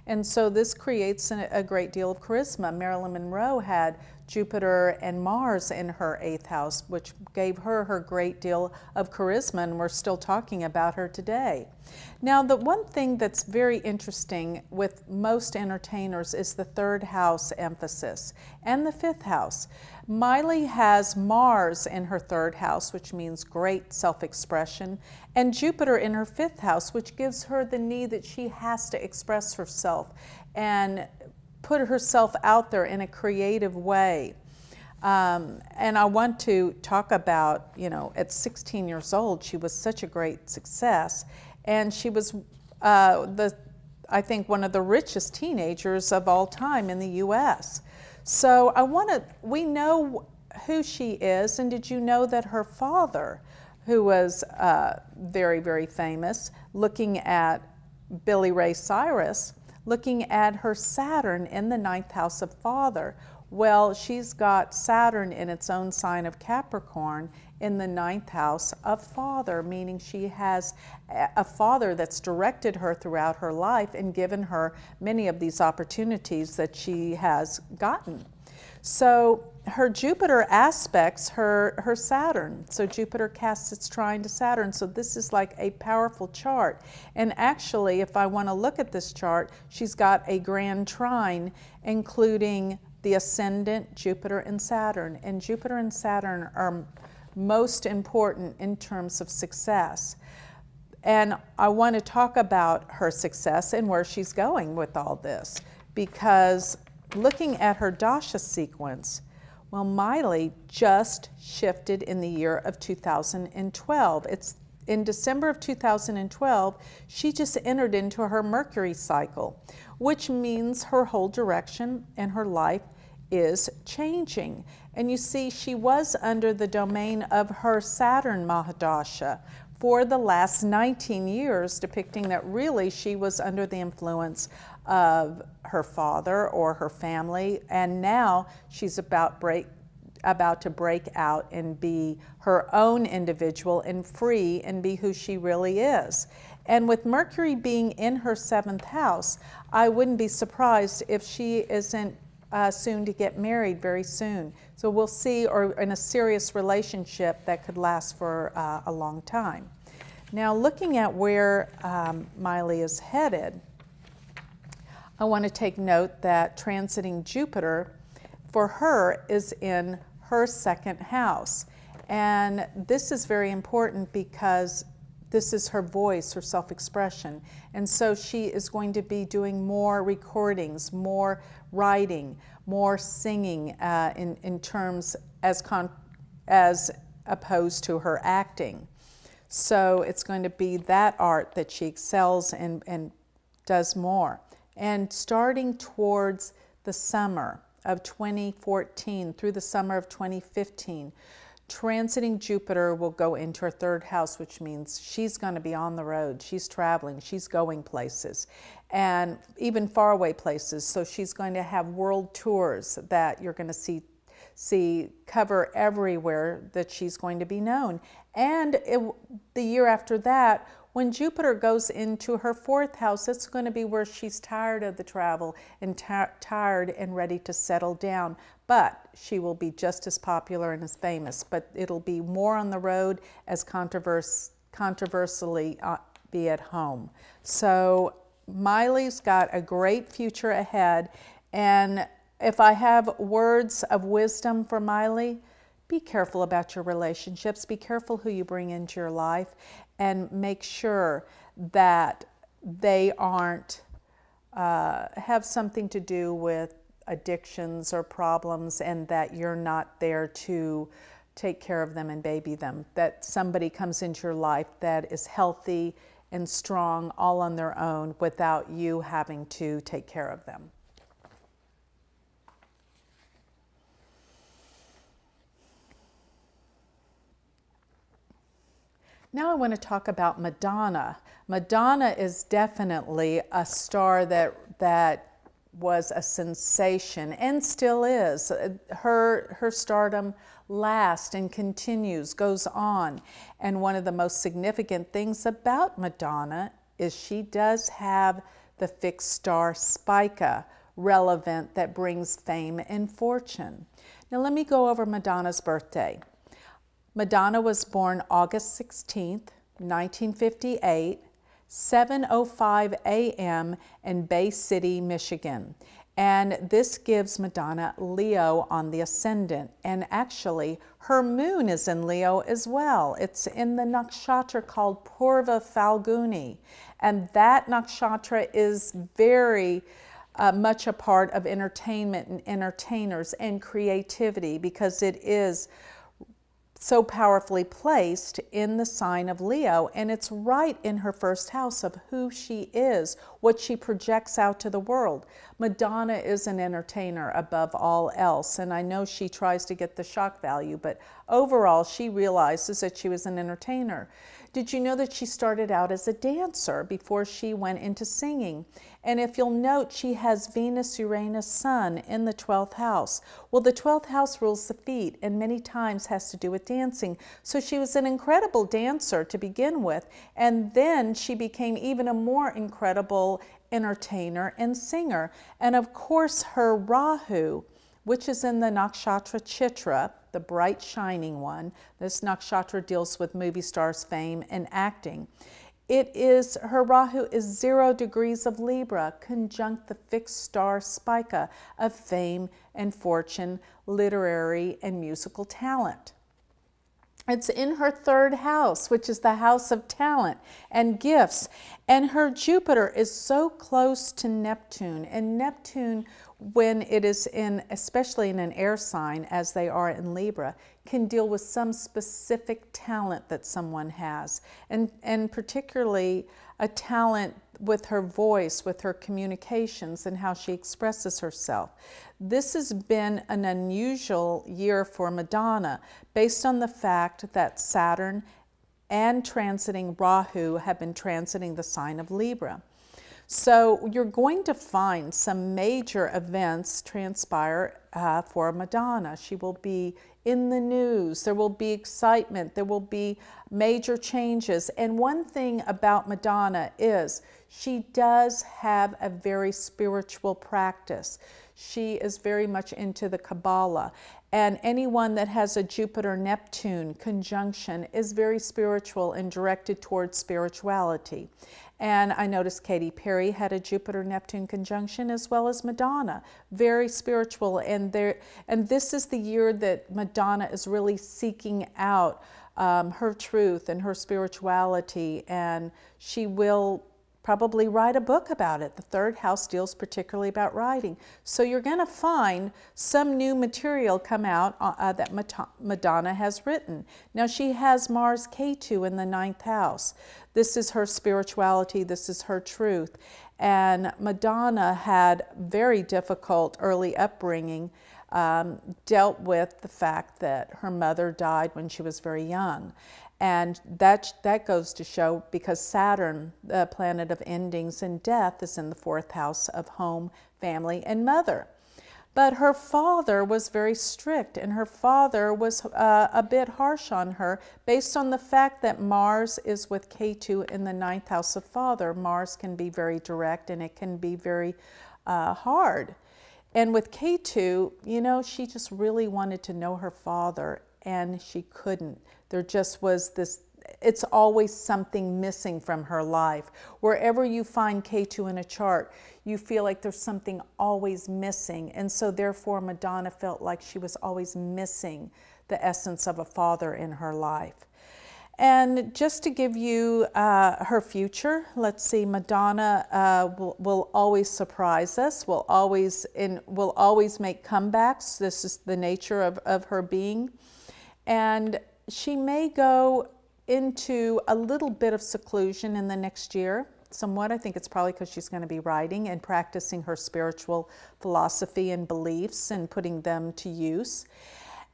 And so this creates a great deal of charisma. Marilyn Monroe had Jupiter and Mars in her 8th house, which gave her great deal of charisma, and we're still talking about her today. Now, the one thing that's very interesting with most entertainers is the 3rd house emphasis and the 5th house. Miley has Mars in her 3rd house, which means great self-expression, and Jupiter in her 5th house, which gives her the need that she has to express herself and put herself out there in a creative way. And I want to talk about, you know, at 16 years old, she was such a great success, and she was I think one of the richest teenagers of all time in the U.S. So we know who she is, and did you know that her father, who was very, very famous, looking at Billy Ray Cyrus, looking at her Saturn in the 9th house of father. Well, she's got Saturn in its own sign of Capricorn in the 9th house of father, meaning she has a father that's directed her throughout her life and given her many of these opportunities that she has gotten. So her Jupiter aspects her Saturn. So Jupiter casts its trine to Saturn. So this is like a powerful chart. And actually, if I want to look at this chart, she's got a grand trine, including the ascendant Jupiter and Saturn. And Jupiter and Saturn are most important in terms of success. And I want to talk about her success and where she's going with all this, because looking at her dasha sequence, well, Miley just shifted in the year of 2012. It's in December of 2012, she just entered into her Mercury cycle, which means her whole direction in her life is changing. And you see, she was under the domain of her Saturn Mahadasha for the last 19 years, depicting that really she was under the influence of her father or her family, and now she's about to break out and be her own individual and free and be who she really is. And with Mercury being in her 7th house, I wouldn't be surprised if she isn't soon to get married very soon. So we'll see, or in a serious relationship that could last for a long time. Now, looking at where Miley is headed, I want to take note that transiting Jupiter for her is in her 2nd house. And this is very important because this is her voice, her self-expression. And so she is going to be doing more recordings, more writing, more singing in terms as opposed to her acting. So it's going to be that art that she excels and does more. And starting towards the summer of 2014 through the summer of 2015, transiting Jupiter will go into her 3rd house, which means she's going to be on the road, she's traveling, she's going places, and even faraway places. So she's going to have world tours that you're going to see cover everywhere that she's going to be known. And the year after that, when Jupiter goes into her 4th house, it's going to be where she's tired of the travel and tired and ready to settle down. But she will be just as popular and as famous, but it'll be more on the road, as controversially be at home. So Miley's got a great future ahead. And if I have words of wisdom for Miley, be careful about your relationships. Be careful who you bring into your life, and make sure that they aren't have something to do with addictions or problems, and that you're not there to take care of them and baby them. That somebody comes into your life that is healthy and strong all on their own without you having to take care of them. Now I want to talk about Madonna. Madonna is definitely a star that was a sensation and still is. Her stardom lasts and continues, goes on. And one of the most significant things about Madonna is she does have the fixed star Spica relevant that brings fame and fortune. Now let me go over Madonna's birthday. Madonna was born August 16th, 1958, 7:05 a.m. in Bay City, Michigan. And this gives Madonna Leo on the ascendant. And actually, her moon is in Leo as well. It's in the nakshatra called Purva Falguni. And that nakshatra is very much a part of entertainment and entertainers and creativity, because it is so powerfully placed in the sign of Leo, and it's right in her 1st house of who she is, what she projects out to the world. Madonna is an entertainer above all else, and I know she tries to get the shock value, but overall she realizes that she was an entertainer. Did you know that she started out as a dancer before she went into singing? And if you'll note, she has Venus, Uranus, Sun in the 12th house. Well, the 12th house rules the feet and many times has to do with dancing. So she was an incredible dancer to begin with, and then she became even a more incredible entertainer and singer. And of course, her Rahu, which is in the nakshatra Chitra, the bright shining one. This nakshatra deals with movie stars, fame, and acting. Her Rahu is 0 degrees of Libra, conjunct the fixed star Spica of fame and fortune, literary and musical talent. It's in her 3rd house, which is the house of talent and gifts. And her Jupiter is so close to Neptune. And Neptune, when it is in, especially in an air sign, as they are in Libra, can deal with some specific talent that someone has. And particularly a talent with her voice, with her communications, and how she expresses herself. This has been an unusual year for Madonna, based on the fact that Saturn and transiting Rahu have been transiting the sign of Libra. So you're going to find some major events transpire for Madonna. She will be in the news, there will be excitement, there will be major changes. And one thing about Madonna is she does have a very spiritual practice. She is very much into the Kabbalah. And anyone that has a Jupiter-Neptune conjunction is very spiritual and directed towards spirituality. And I noticed Katy Perry had a Jupiter-Neptune conjunction, as well as Madonna. Very spiritual. And this is the year that Madonna is really seeking out her truth and her spirituality. And she will probably write a book about it. The third house deals particularly about writing. So you're going to find some new material come out that Madonna has written. Now she has Mars Ketu in the 9th house. This is her spirituality. This is her truth. And Madonna had very difficult early upbringing, dealt with the fact that her mother died when she was very young. And that goes to show, because Saturn, the planet of endings and death, is in the 4th house of home, family, and mother. But her father was very strict, and her father was a bit harsh on her based on the fact that Mars is with Ketu in the 9th house of father. Mars can be very direct, and it can be very hard. And with Ketu, you know, she just really wanted to know her father, and she couldn't. There just was this, it's always something missing from her life. Wherever you find Ketu in a chart, you feel like there's something always missing. And so therefore Madonna felt like she was always missing the essence of a father in her life. And just to give you her future, let's see, Madonna will always surprise us, will always make comebacks. This is the nature of her being. And she may go into a little bit of seclusion in the next year, somewhat. I think it's probably because she's going to be writing and practicing her spiritual philosophy and beliefs and putting them to use.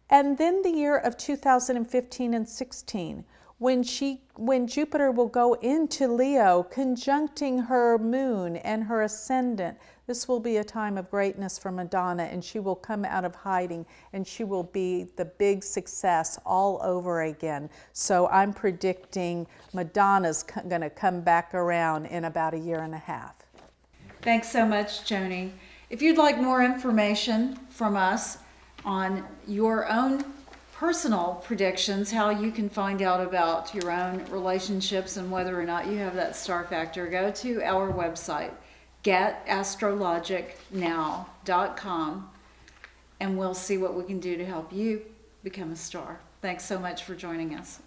And then the year of 2015 and 16, when Jupiter will go into Leo, conjuncting her moon and her ascendant, this will be a time of greatness for Madonna, and she will come out of hiding, and she will be the big success all over again. So I'm predicting Madonna's going to come back around in about a year and a half. Thanks so much, Joni. If you'd like more information from us on your own personal predictions, how you can find out about your own relationships and whether or not you have that star factor, go to our website, getastrologicnow.com, and we'll see what we can do to help you become a star. Thanks so much for joining us.